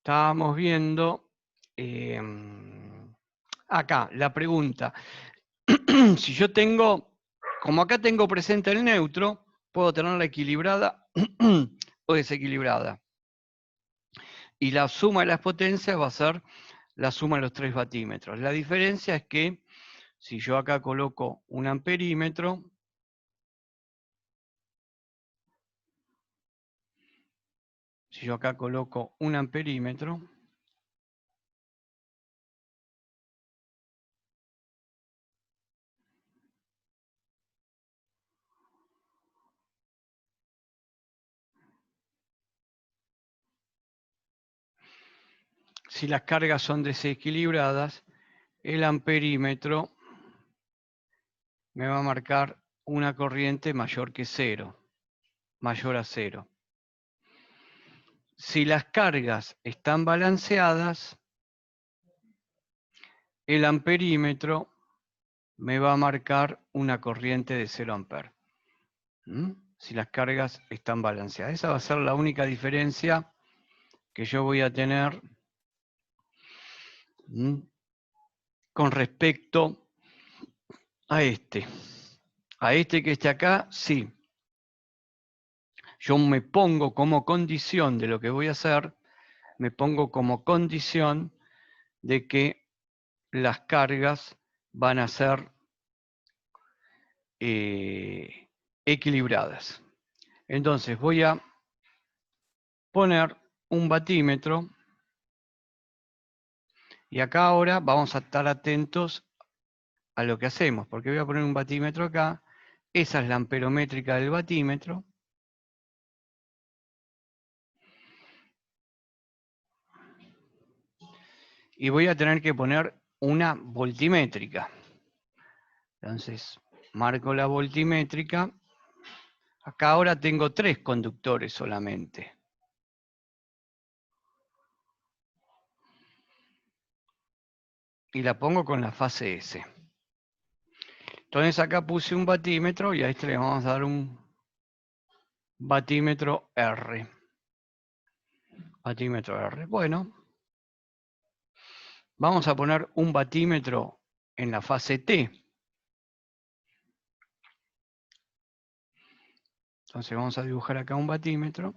Estábamos viendo acá la pregunta. Si yo tengo, como acá tengo presente el neutro, puedo tenerla equilibrada o desequilibrada. Y la suma de las potencias va a ser la suma de los 3 batímetros. La diferencia es que si yo acá coloco un amperímetro, si las cargas son desequilibradas, el amperímetro me va a marcar una corriente mayor que 0, mayor a 0. Si las cargas están balanceadas, el amperímetro me va a marcar una corriente de 0 amperes. Si las cargas están balanceadas. Esa va a ser la única diferencia que yo voy a tener con respecto a este. A este que está acá, sí. Yo me pongo como condición de lo que voy a hacer, me pongo como condición de que las cargas van a ser equilibradas. Entonces voy a poner un batímetro y acá ahora vamos a estar atentos a lo que hacemos, porque voy a poner un batímetro acá. Esa es la amperométrica del batímetro. Y voy a tener que poner una voltimétrica. Entonces, marco la voltimétrica. Acá ahora tengo 3 conductores solamente. Y la pongo con la fase S. Entonces acá puse un batímetro y a este le vamos a dar un batímetro R. Batímetro R. Bueno, vamos a poner un batímetro en la fase T. Entonces vamos a dibujar acá un batímetro.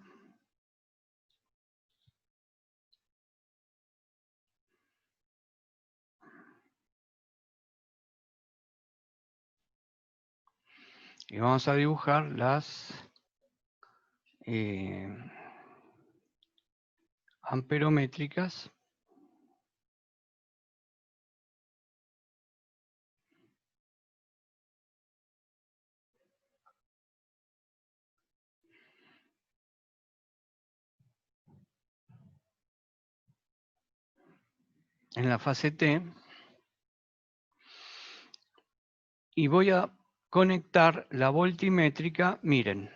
Y vamos a dibujar las amperométricas. En la fase T. Y voy a conectar la voltimétrica, miren,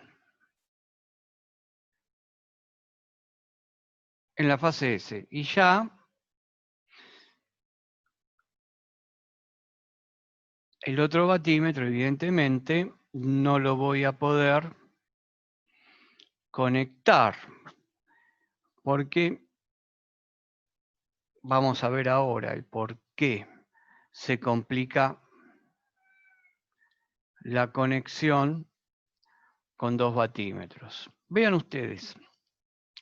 en la fase S. Y ya el otro batímetro, evidentemente, no lo voy a poder conectar, porque vamos a ver ahora el por qué se complica la conexión con 2 batímetros. Vean ustedes,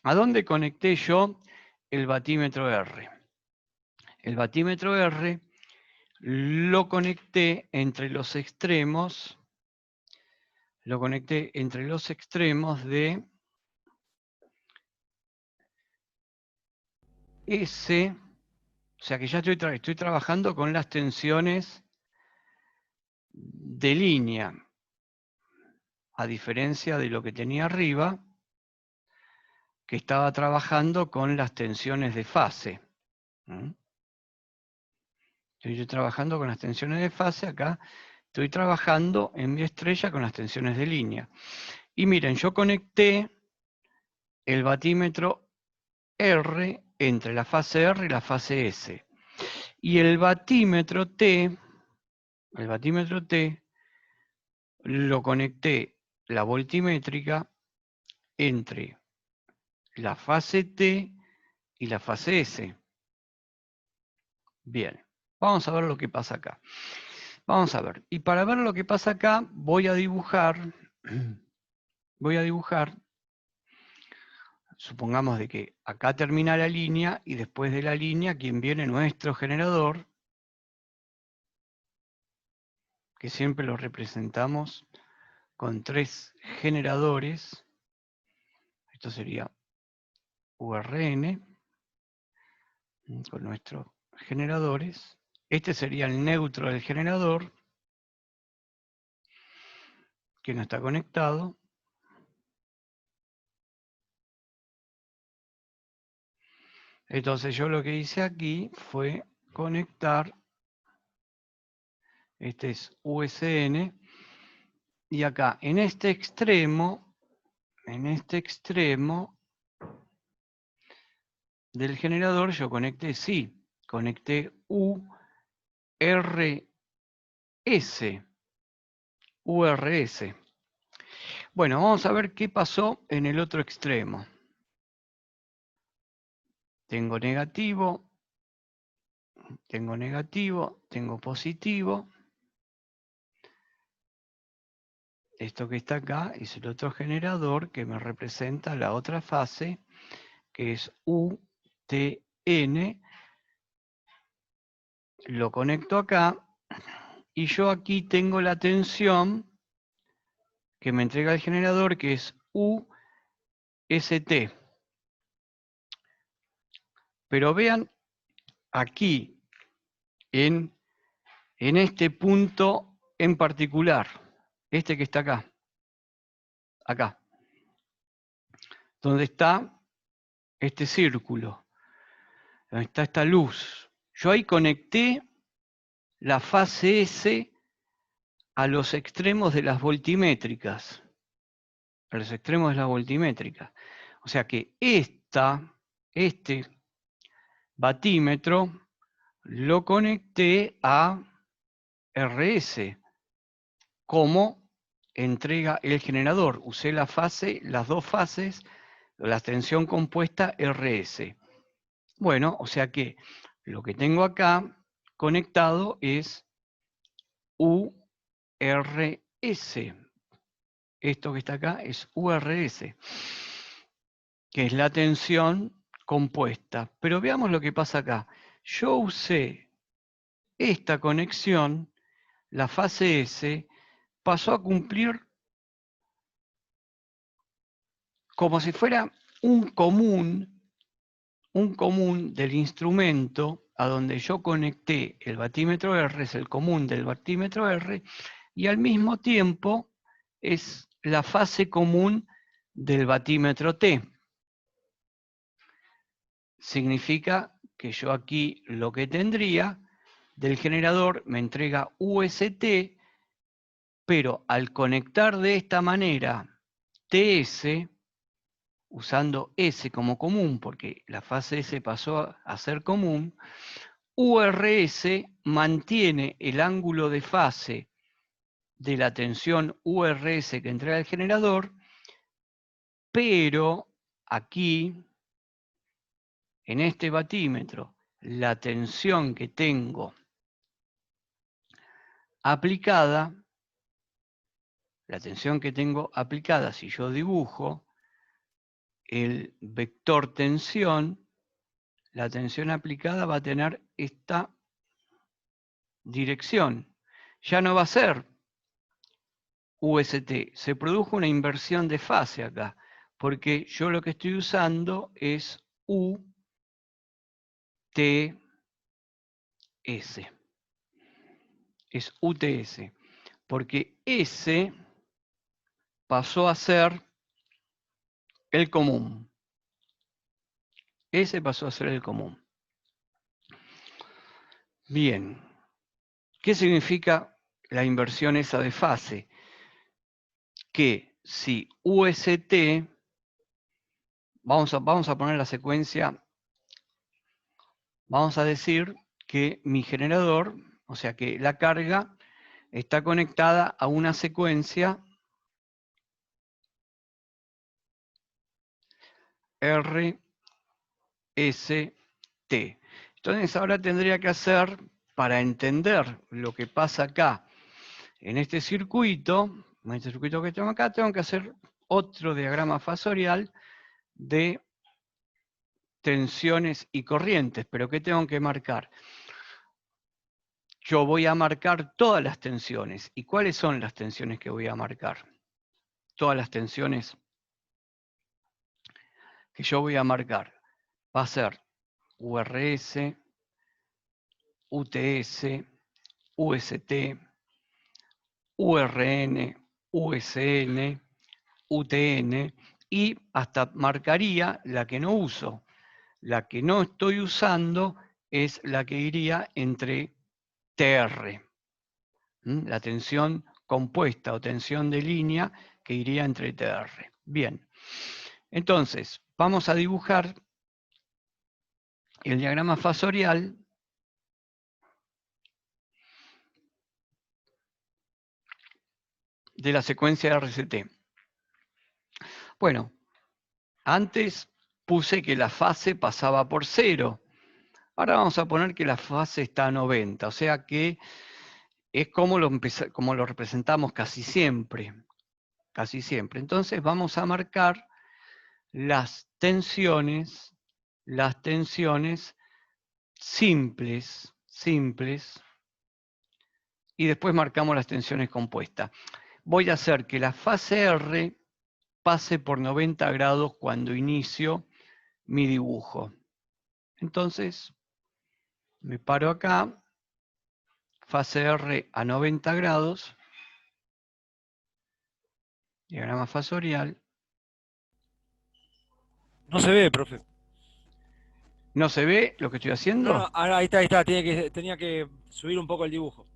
¿a dónde conecté yo el batímetro R? El batímetro R lo conecté entre los extremos, de S, o sea que ya estoy trabajando con las tensiones de línea, a diferencia de lo que tenía arriba, que estaba trabajando con las tensiones de fase. Estoy trabajando con las tensiones de fase, acá estoy trabajando en mi estrella con las tensiones de línea. Y miren, yo conecté el batímetro R entre la fase R y la fase S. Y el batímetro T lo conecté, la voltimétrica, entre la fase T y la fase S. Bien, vamos a ver lo que pasa acá. Vamos a ver, y para ver lo que pasa acá, voy a dibujar, supongamos de que acá termina la línea, y después de la línea, quien viene nuestro generador, que siempre lo representamos con 3 generadores. Esto sería URN, con nuestros generadores. Este sería el neutro del generador, que no está conectado. Entonces yo lo que hice aquí fue conectar, este es USN, y acá en este extremo del generador yo conecté, sí, conecté URS. Bueno, vamos a ver qué pasó en el otro extremo. Tengo negativo, tengo positivo. Esto que está acá es el otro generador que me representa la otra fase, que es UTN. Lo conecto acá y yo aquí tengo la tensión que me entrega el generador, que es UST. Pero vean aquí, en este punto en particular, este que está acá, donde está este círculo, donde está esta luz. Yo ahí conecté la fase S a los extremos de las voltimétricas. A los extremos de las voltimétricas. O sea que este batímetro lo conecté a RS, como entrega el generador. Usé las dos fases, la tensión compuesta RS. Bueno, o sea que lo que tengo acá conectado es URS. Esto que está acá es URS, que es la tensión compuesta. Pero veamos lo que pasa acá. Yo usé esta conexión, la fase S, pasó a cumplir como si fuera un común del instrumento a donde yo conecté el batímetro R, es el común del batímetro R, y al mismo tiempo es la fase común del batímetro T. Significa que yo aquí lo que tendría del generador me entrega UST, pero al conectar de esta manera TS, usando S como común, porque la fase S pasó a ser común, URS mantiene el ángulo de fase de la tensión URS que entrega el generador, pero aquí, en este batímetro, la tensión que tengo aplicada, si yo dibujo el vector tensión, la tensión aplicada va a tener esta dirección. Ya no va a ser UST, se produjo una inversión de fase acá, porque yo lo que estoy usando es UTS. Es UTS, porque S pasó a ser el común. S pasó a ser el común. Bien. ¿Qué significa la inversión esa de fase? Que si UST, vamos a poner la secuencia, vamos a decir que mi generador, o sea que la carga, está conectada a una secuencia R, Entonces ahora tendría que hacer, para entender lo que pasa acá, en este circuito que tengo acá, tengo que hacer otro diagrama fasorial de tensiones y corrientes. ¿Pero qué tengo que marcar? Yo voy a marcar todas las tensiones. ¿Y cuáles son las tensiones que voy a marcar? Todas las tensiones que yo voy a marcar. Va a ser URS, UTS, UST, URN, USN, UTN, y hasta marcaría la que no uso. La que no estoy usando es la que iría entre TR, la tensión compuesta o tensión de línea que iría entre TR. Bien, entonces vamos a dibujar el diagrama fasorial de la secuencia RCT. Bueno, antes puse que la fase pasaba por 0. Ahora vamos a poner que la fase está a 90, o sea que es como lo representamos casi siempre. Casi siempre. Entonces vamos a marcar las tensiones simples, y después marcamos las tensiones compuestas. Voy a hacer que la fase R pase por 90 grados cuando inicio mi dibujo. Entonces, me paro acá, fase R a 90 grados, diagrama fasorial. No se ve, profe. ¿No se ve lo que estoy haciendo? No, ahí está, tenía que subir un poco el dibujo.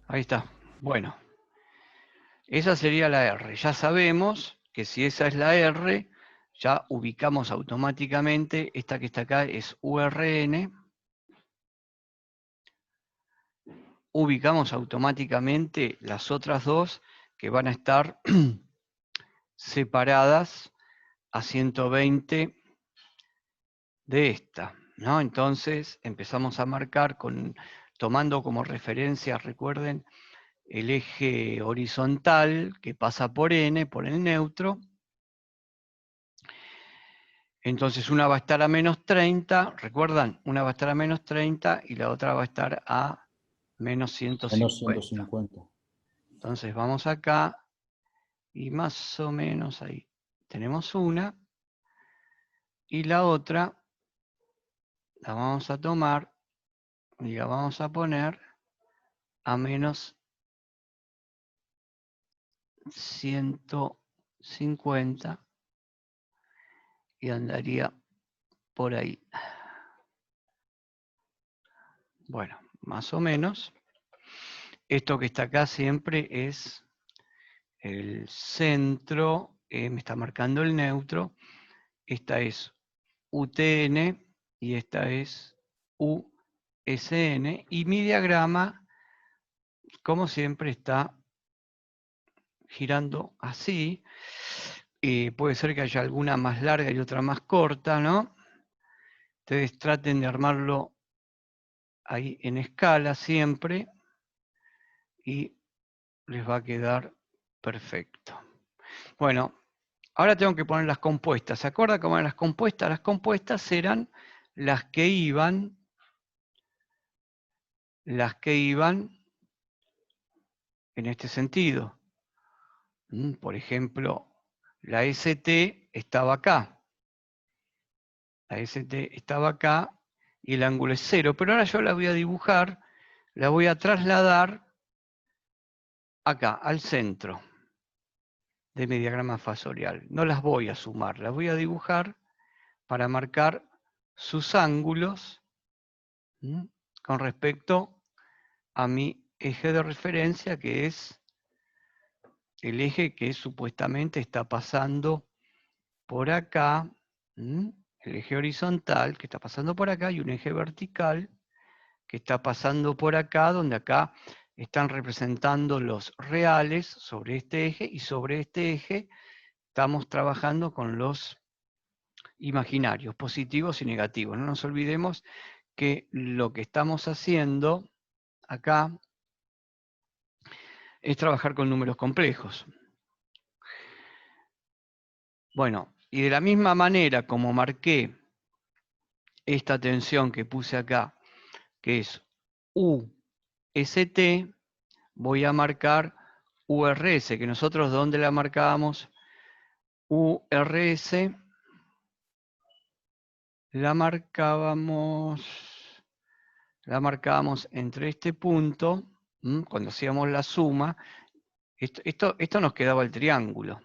Ahí está. Bueno, esa sería la R. Ya sabemos que si esa es la R, ya ubicamos automáticamente, esta que está acá es URN, ubicamos automáticamente las otras dos que van a estar separadas a 120 de esta, ¿no? Entonces empezamos a marcar tomando como referencia, recuerden, el eje horizontal que pasa por N, por el neutro. Entonces una va a estar a menos 30, ¿recuerdan? Una va a estar a menos 30 y la otra va a estar a menos 150. Menos 150. Entonces vamos acá y más o menos ahí tenemos una. Y la otra la vamos a tomar y la vamos a poner a menos 150 y andaría por ahí. Bueno, más o menos. Esto que está acá siempre es el centro, me está marcando el neutro. Esta es UTN y esta es USN. Y mi diagrama, como siempre, está girando así. Puede ser que haya alguna más larga y otra más corta, ¿no? Ustedes traten de armarlo ahí en escala siempre y les va a quedar perfecto. Bueno, ahora tengo que poner las compuestas. ¿Se acuerdan cómo eran las compuestas? Las compuestas eran las que iban en este sentido. Por ejemplo, la ST estaba acá. La ST estaba acá y el ángulo es 0. Pero ahora yo la voy a dibujar, la voy a trasladar acá, al centro de mi diagrama fasorial. No las voy a sumar, las voy a dibujar para marcar sus ángulos con respecto a mi eje de referencia, que es el eje que supuestamente está pasando por acá, el eje horizontal que está pasando por acá, y un eje vertical que está pasando por acá, donde acá están representando los reales sobre este eje, y sobre este eje estamos trabajando con los imaginarios, positivos y negativos. No nos olvidemos que lo que estamos haciendo acá es trabajar con números complejos. Bueno, y de la misma manera como marqué esta tensión que puse acá, que es UST, voy a marcar URS, que nosotros ¿dónde la marcábamos? URS la marcábamos entre este punto, cuando hacíamos la suma, esto nos quedaba el triángulo.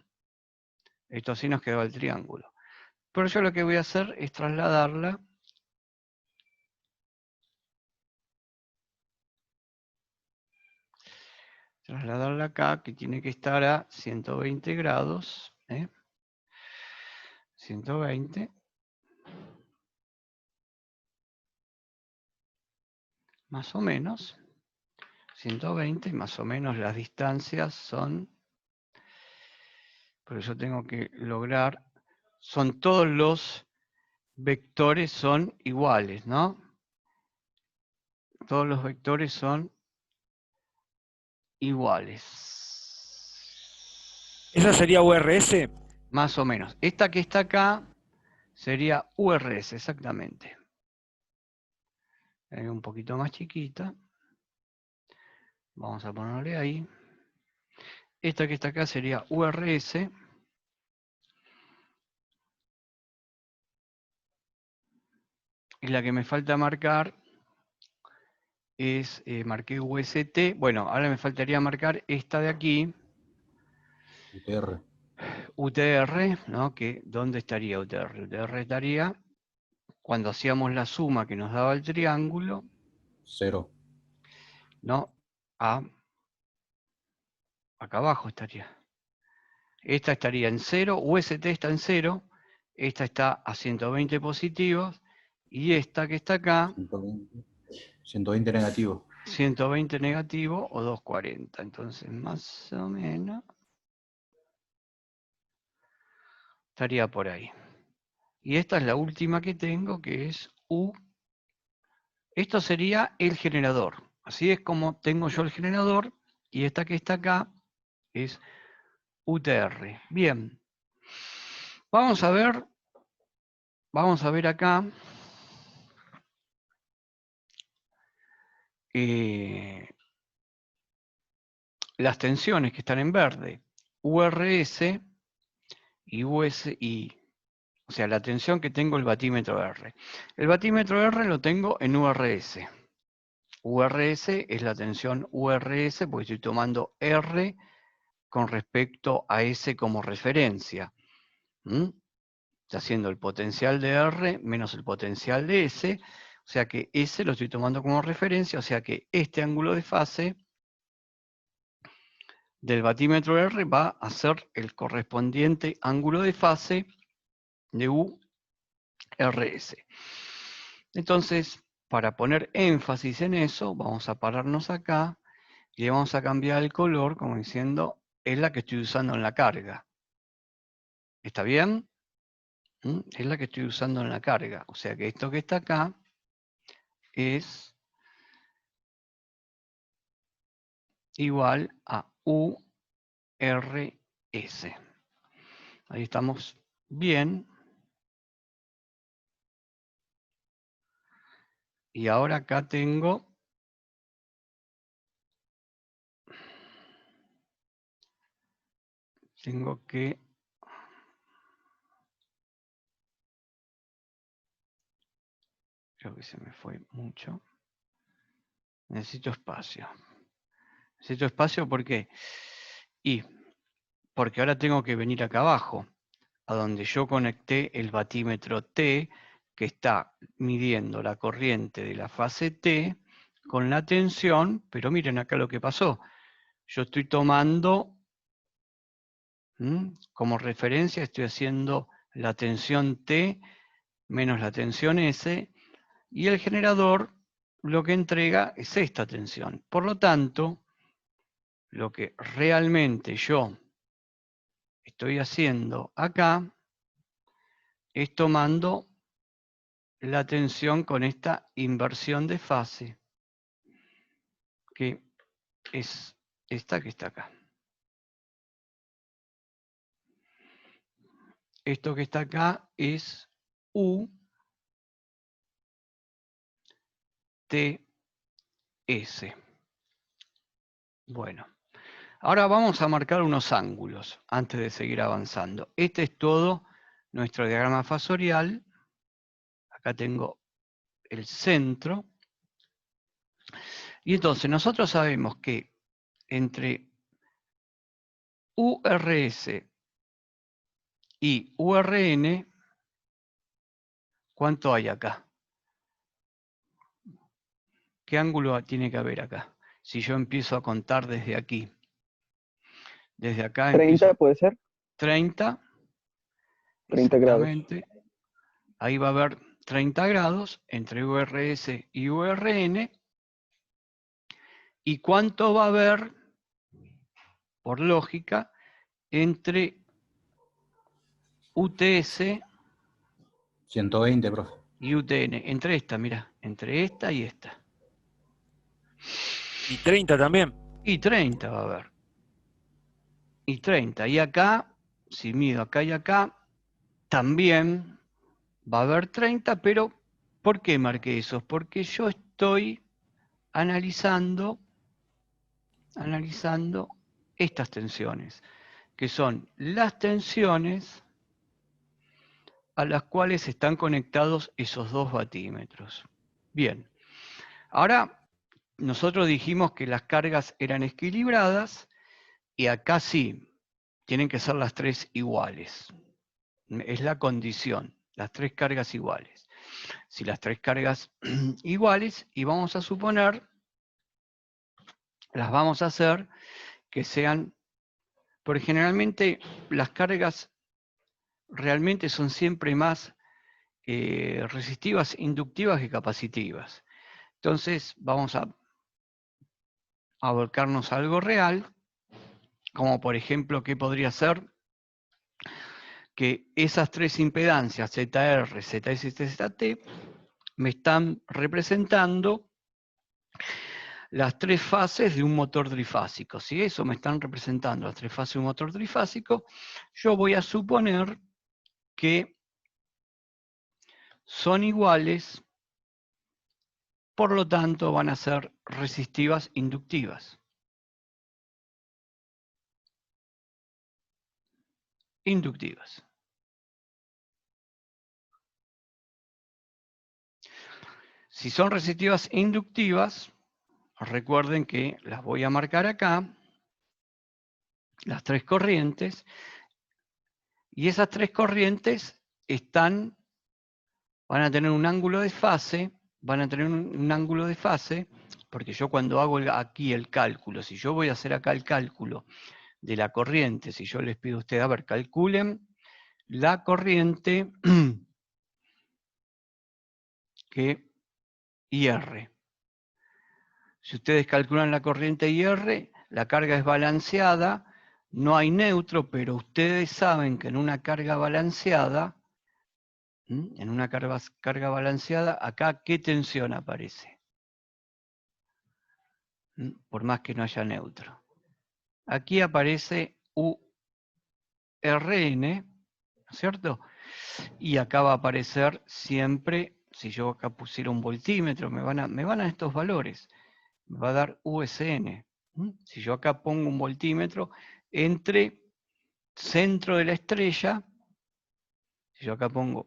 Esto así nos quedaba el triángulo. Pero yo lo que voy a hacer es trasladarla acá, que tiene que estar a 120 grados. 120. Más o menos. 120, más o menos las distancias son, pero yo tengo que lograr, son todos los vectores son iguales, ¿no? Todos los vectores son iguales. ¿Esa sería URS? Más o menos. Esta que está acá sería URS, exactamente. Un poquito más chiquita. Vamos a ponerle ahí. Esta que está acá sería URS. Y la que me falta marcar es, marqué UST. Bueno, ahora me faltaría marcar esta de aquí. UTR. UTR, ¿no? Que, ¿dónde estaría UTR? UTR estaría cuando hacíamos la suma que nos daba el triángulo. 0. ¿No? Acá abajo estaría. Esta estaría en 0, UST está en 0, esta está a 120 positivos, y esta que está acá, 120 negativo. 120 negativo o 240. Entonces, más o menos, estaría por ahí. Y esta es la última que tengo, que es U. Esto sería el generador. Así es como tengo yo el generador, y esta que está acá es UTR. Bien. Vamos a ver acá. Las tensiones que están en verde, URS y USI, o sea, la tensión que tengo el batímetro R. El batímetro R lo tengo en URS. URS es la tensión URS, porque estoy tomando R con respecto a S como referencia. Está haciendo el potencial de R menos el potencial de S, o sea que S lo estoy tomando como referencia, o sea que este ángulo de fase del batímetro R va a ser el correspondiente ángulo de fase de URS. Entonces, para poner énfasis en eso, vamos a pararnos acá y le vamos a cambiar el color como diciendo, es la que estoy usando en la carga. ¿Está bien? Es la que estoy usando en la carga. O sea que esto que está acá es igual a URS. Ahí estamos bien. Y ahora acá tengo que creo que se me fue mucho. Necesito espacio. Necesito espacio porque porque ahora tengo que venir acá abajo, a donde yo conecté el batímetro T, que está midiendo la corriente de la fase T con la tensión, pero miren acá lo que pasó. Yo estoy tomando, como referencia, estoy haciendo la tensión T menos la tensión S, y el generador lo que entrega es esta tensión. Por lo tanto, lo que realmente yo estoy haciendo acá es tomando la tensión con esta inversión de fase, que es esta que está acá. Esto que está acá es UTS. Bueno, ahora vamos a marcar unos ángulos antes de seguir avanzando. Este es todo nuestro diagrama fasorial. Acá tengo el centro. Y entonces nosotros sabemos que entre URS y URN, ¿cuánto hay acá? ¿Qué ángulo tiene que haber acá? Si yo empiezo a contar desde aquí. Desde acá 30 empiezo. puede ser. 30. 30 grados. Exactamente. Ahí va a haber 30 grados entre URS y URN. ¿Y cuánto va a haber, por lógica, entre UTS 120, profe. y UTN? Entre esta, mira, entre esta y esta. Y 30 también. Y 30 va a haber. Y 30. Y acá, si mido acá y acá, también va a haber 30, pero ¿por qué marqué eso? Porque yo estoy analizando estas tensiones, que son las tensiones a las cuales están conectados esos dos batímetros. Bien, ahora nosotros dijimos que las cargas eran equilibradas y acá sí, tienen que ser las tres iguales. Es la condición, las tres cargas iguales. Si las tres cargas iguales, y vamos a suponer, las vamos a hacer que sean, porque generalmente las cargas realmente son siempre más resistivas, inductivas que capacitivas. Entonces vamos a volcarnos a algo real, como por ejemplo, ¿qué podría ser? Que esas tres impedancias, ZR, ZS y ZT, me están representando las tres fases de un motor trifásico. Si eso me están representando las tres fases de un motor trifásico, yo voy a suponer que son iguales, por lo tanto van a ser resistivas inductivas. Inductivas. Si son resistivas inductivas, recuerden que las voy a marcar acá, las tres corrientes, y esas tres corrientes van a tener un ángulo de fase, porque yo cuando hago aquí el cálculo, si yo voy a hacer acá el cálculo de la corriente, si yo les pido a ustedes, a ver, calculen la corriente que IR. Si ustedes calculan la corriente IR, la carga es balanceada, no hay neutro, pero ustedes saben que en una carga balanceada, acá, ¿qué tensión aparece? Por más que no haya neutro. Aquí aparece URN, ¿no es cierto? Y acá va a aparecer siempre, si yo acá pusiera un voltímetro, me van a estos valores. Me va a dar USN. Si yo acá pongo un voltímetro entre centro de la estrella, si yo acá pongo,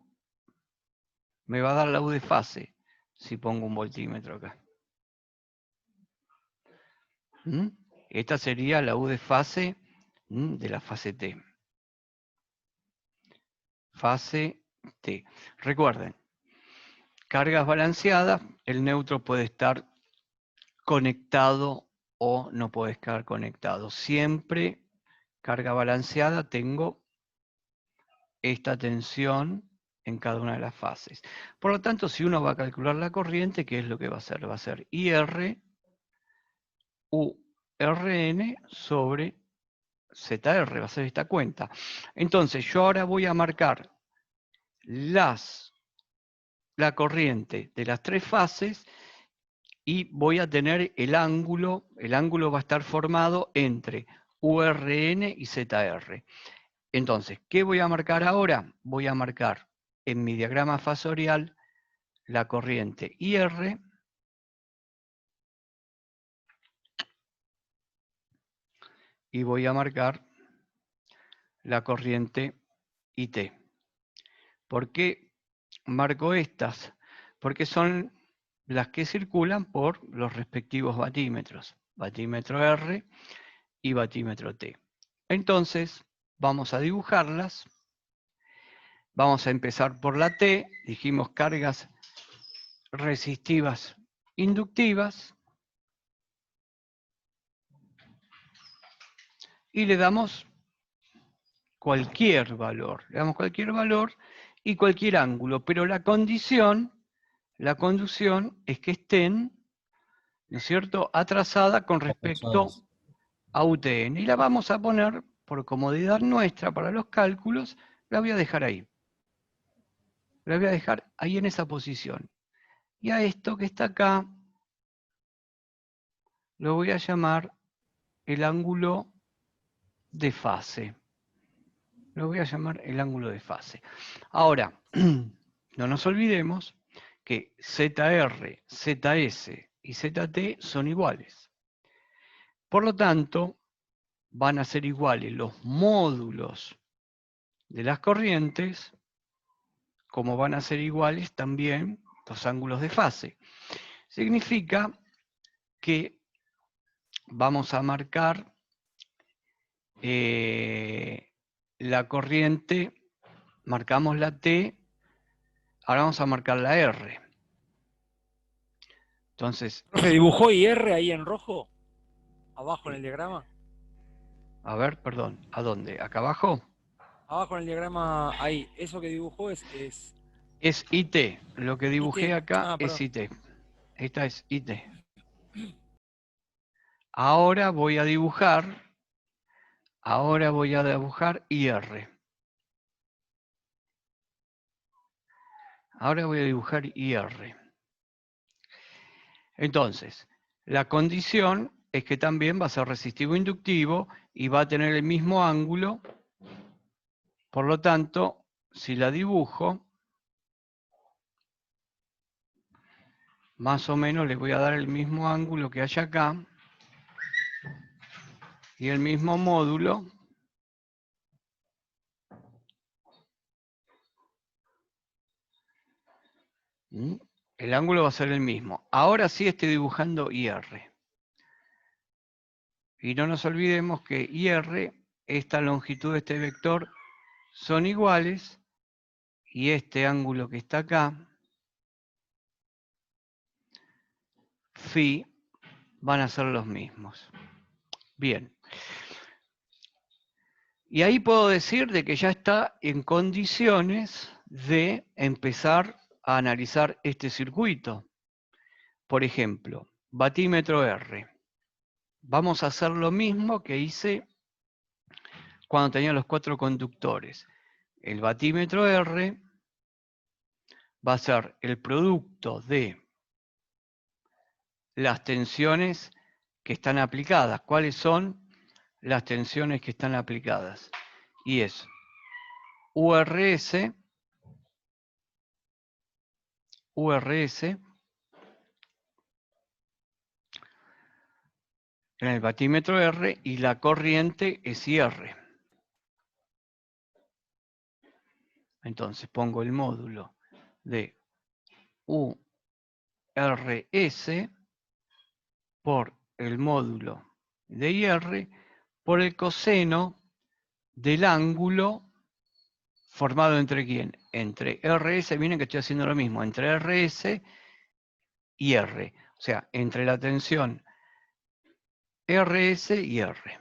me va a dar la U de fase, si pongo un voltímetro acá. Esta sería la U de fase de la fase T. Fase T. Recuerden, cargas balanceadas, el neutro puede estar conectado o no puede estar conectado. Siempre carga balanceada tengo esta tensión en cada una de las fases. Por lo tanto, si uno va a calcular la corriente, ¿qué es lo que va a hacer? Va a ser IR URN sobre ZR, va a ser esta cuenta. Entonces, yo ahora voy a marcar la corriente de las tres fases y voy a tener el ángulo va a estar formado entre URN y ZR. Entonces, ¿qué voy a marcar ahora? Voy a marcar en mi diagrama fasorial la corriente IR y voy a marcar la corriente IT. ¿Por qué marco estas? Porque son las que circulan por los respectivos batímetros, batímetro R y batímetro T. Entonces, vamos a dibujarlas. Vamos a empezar por la T, dijimos cargas resistivas inductivas, y le damos cualquier valor, y cualquier ángulo, pero la condición es que estén, ¿no es cierto?, atrasada con respecto a UTN, y la vamos a poner, por comodidad nuestra para los cálculos, la voy a dejar ahí. La voy a dejar ahí en esa posición. Y a esto que está acá, lo voy a llamar el ángulo de fase. Lo voy a llamar el ángulo de fase. Ahora, no nos olvidemos que ZR, ZS y ZT son iguales. Por lo tanto, van a ser iguales los módulos de las corrientes, como van a ser iguales también los ángulos de fase. Significa que vamos a marcar la corriente, marcamos la T, ahora vamos a marcar la R. Entonces, ¿Se dibujó IR ahí en rojo? ¿Abajo en el diagrama? a ver, perdón, ¿a dónde? ¿Acá abajo? Abajo en el diagrama, ahí. Eso que dibujó es Es IT. Lo que dibujé IT. acá Ah, es perdón. IT. Esta es IT. Ahora voy a dibujar IR. Ahora voy a dibujar IR. Entonces, la condición es que también va a ser resistivo inductivo y va a tener el mismo ángulo. Por lo tanto, si la dibujo, más o menos le voy a dar el mismo ángulo que hay acá y el mismo módulo. El ángulo va a ser el mismo. Ahora sí estoy dibujando IR. Y no nos olvidemos que IR, esta longitud de este vector, son iguales, y este ángulo que está acá, phi, van a ser los mismos. Bien. Y ahí puedo decir de que ya está en condiciones de empezar a analizar este circuito. Por ejemplo, batímetro R. Vamos a hacer lo mismo que hice cuando tenía los 4 conductores. El batímetro R va a ser el producto de las tensiones que están aplicadas. ¿Cuáles son las tensiones que están aplicadas? Y es URS en el batímetro R y la corriente es IR. Entonces pongo el módulo de URS por el módulo de IR por el coseno del ángulo formado entre ¿quién? Entre RS, miren que estoy haciendo lo mismo, entre RS y R. O sea, entre la tensión RS y R.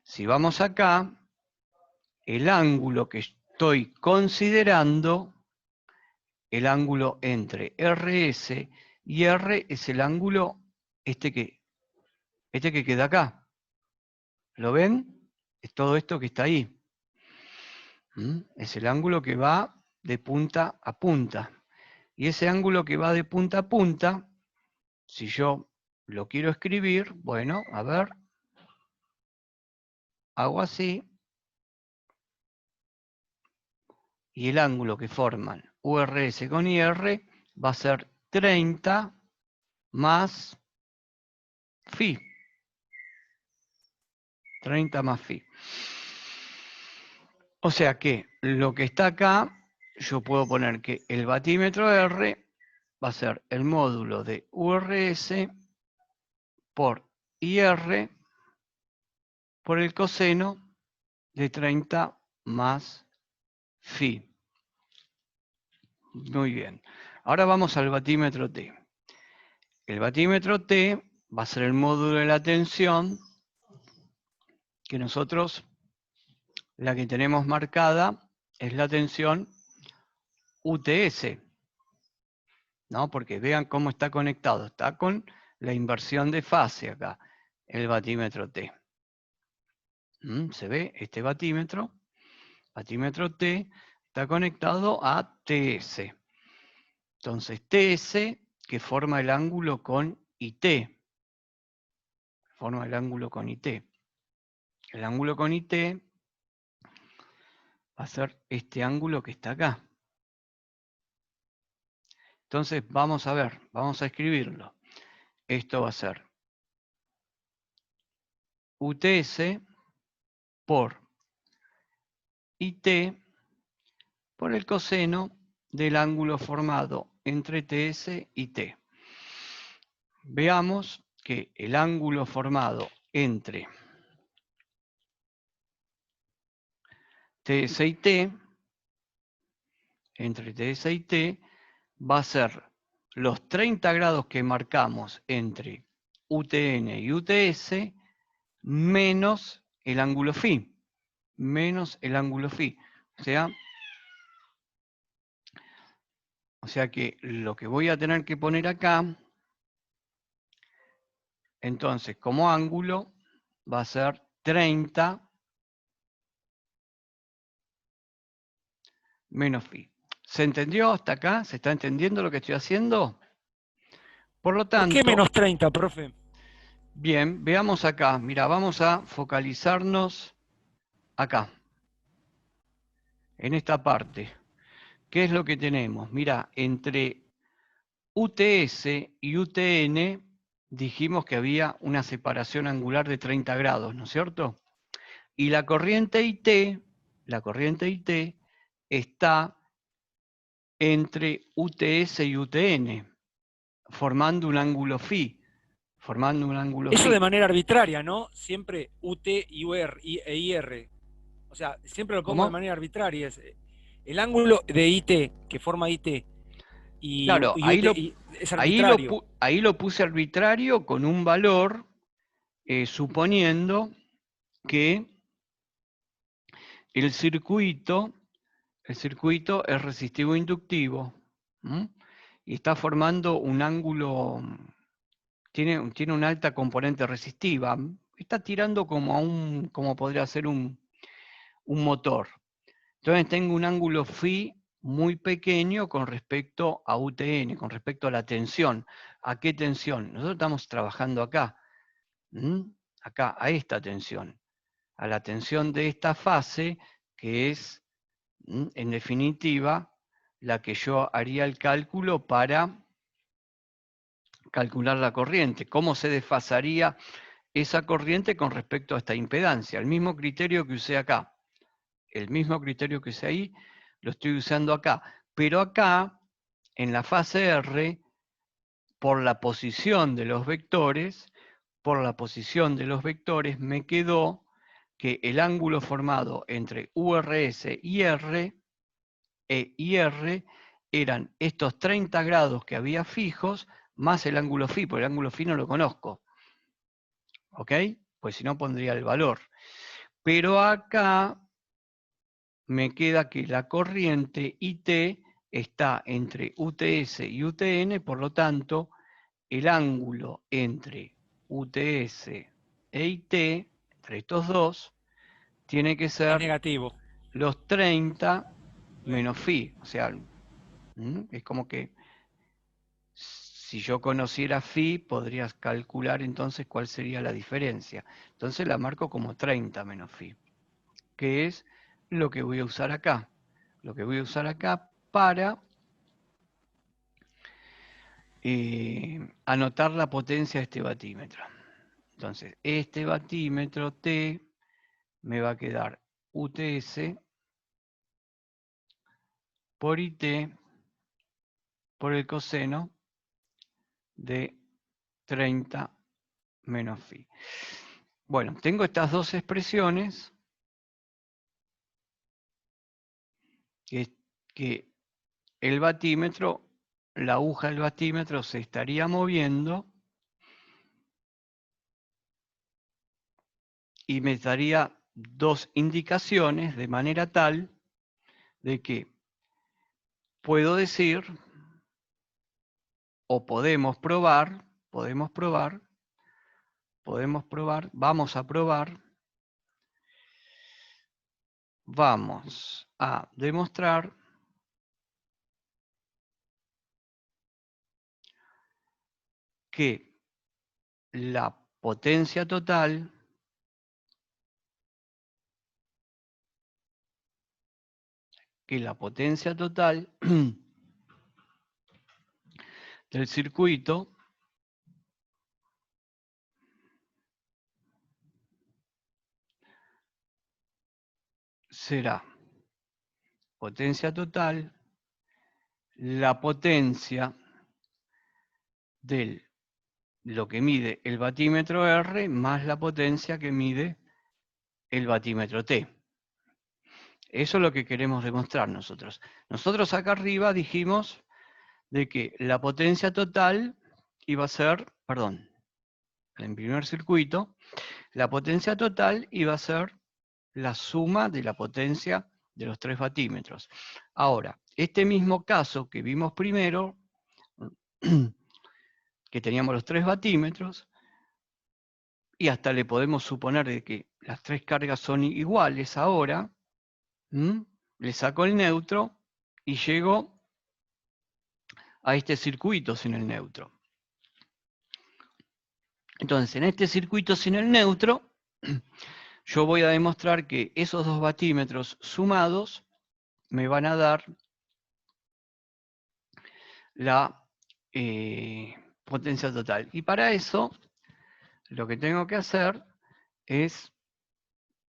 Si vamos acá, el ángulo que estoy considerando, el ángulo entre RS y R es el ángulo este que queda acá. ¿Lo ven? Es todo esto que está ahí. Es el ángulo que va de punta a punta. Y ese ángulo que va de punta a punta, si yo lo quiero escribir, bueno, a ver, hago así, y el ángulo que forman URS con IR va a ser 30 más phi. 30 más phi. O sea que lo que está acá, yo puedo poner que el batímetro R va a ser el módulo de URS por IR por el coseno de 30 más phi. Muy bien. Ahora vamos al batímetro T. El batímetro T va a ser el módulo de la tensión que nosotros, la que tenemos marcada, es la tensión UTS. ¿No? Porque vean cómo está conectado. Está con la inversión de fase acá, el batímetro T. ¿Se ve? Este batímetro T, está conectado a TS. Entonces, TS, que forma el ángulo con IT. Forma el ángulo con IT. El ángulo con IT va a ser este ángulo que está acá. Entonces, vamos a ver, vamos a escribirlo. Esto va a ser UTS por IT por el coseno del ángulo formado entre TS y T. Veamos que el ángulo formado entre TS y T, va a ser los 30 grados que marcamos entre UTN y UTS menos el ángulo phi. Menos el ángulo phi. O sea que lo que voy a tener que poner acá, entonces como ángulo, va a ser 30 menos phi. ¿Se entendió hasta acá? ¿Se está entendiendo lo que estoy haciendo? Por lo tanto... ¿Por qué menos 30, profe? Bien, veamos acá. Mira, vamos a focalizarnos acá, en esta parte. ¿Qué es lo que tenemos? Mira, entre UTS y UTN dijimos que había una separación angular de 30 grados, ¿no es cierto? Y la corriente IT está entre UTS y UTN, formando un ángulo phi. Eso de manera arbitraria, ¿no? Siempre UT y UR e IR. O sea, siempre lo pongo de ¿Cómo? manera arbitraria. El ángulo de IT, que forma IT, Claro, es arbitrario. ahí lo puse arbitrario con un valor, suponiendo que el circuito es resistivo e inductivo, y está formando un ángulo, tiene una alta componente resistiva, está tirando como podría ser un motor. Entonces tengo un ángulo phi muy pequeño con respecto a UTN, con respecto a la tensión. ¿A qué tensión? Nosotros estamos trabajando acá, acá, a esta tensión, a la tensión de esta fase, que es, en definitiva, la que yo haría el cálculo para calcular la corriente. ¿Cómo se desfasaría esa corriente con respecto a esta impedancia? El mismo criterio que usé acá. El mismo criterio que usé ahí, lo estoy usando acá. Pero acá, en la fase R, por la posición de los vectores, me quedó que el ángulo formado entre URS y R e IR eran estos 30 grados que había fijos, más el ángulo phi, porque el ángulo phi no lo conozco. ¿Ok? Pues si no pondría el valor. Pero acá me queda que la corriente IT está entre UTS y UTN, por lo tanto, el ángulo entre UTS e IT, entre estos dos, tiene que Es ser negativo. los 30 menos phi. O sea, es como que si yo conociera phi, podrías calcular entonces cuál sería la diferencia. Entonces la marco como 30 menos phi, que es lo que voy a usar acá. Lo que voy a usar acá para anotar la potencia de este batímetro. Entonces, este batímetro T me va a quedar UTS por IT por el coseno de 30 menos phi. Bueno, tengo estas dos expresiones que el batímetro, la aguja del batímetro se estaría moviendo y me daría dos indicaciones de manera tal de que puedo decir o podemos probar, vamos a probar, vamos a demostrar que la potencia total del circuito será potencia total, la potencia de lo que mide el batímetro R más la potencia que mide el batímetro T. Eso es lo que queremos demostrar nosotros. Nosotros acá arriba dijimos de que la potencia total iba a ser, perdón, en primer circuito, la potencia total iba a ser la suma de la potencia de los tres batímetros. Ahora, este mismo caso que vimos primero, que teníamos los tres batímetros, y hasta le podemos suponer de que las tres cargas son iguales ahora, le saco el neutro y llego a este circuito sin el neutro. Entonces, en este circuito sin el neutro, yo voy a demostrar que esos dos batímetros sumados me van a dar la potencia total. Y para eso, lo que tengo que hacer es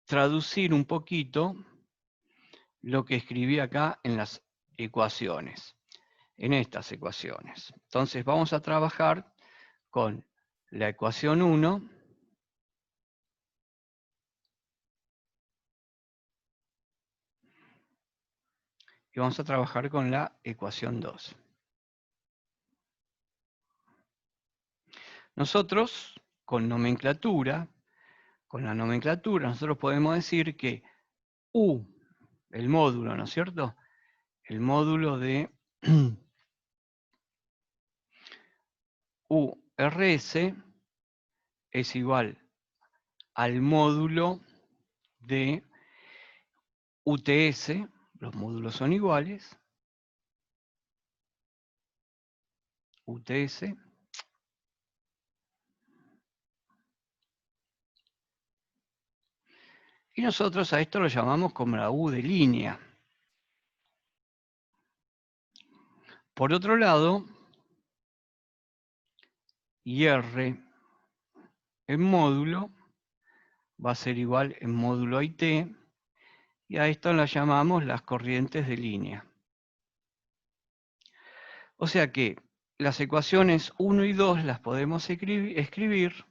traducir un poquito lo que escribí acá en las ecuaciones, en estas ecuaciones. Entonces vamos a trabajar con la ecuación 1 y vamos a trabajar con la ecuación 2. Nosotros, con la nomenclatura, nosotros podemos decir que U, el módulo, ¿no es cierto? El módulo de URS es igual al módulo de UTS, los módulos son iguales, UTS, y nosotros a esto lo llamamos como la U de línea. Por otro lado, IR en módulo va a ser igual en módulo IT, y a esto lo llamamos las corrientes de línea. O sea que las ecuaciones 1 y 2 las podemos escribir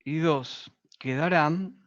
y 2 quedarán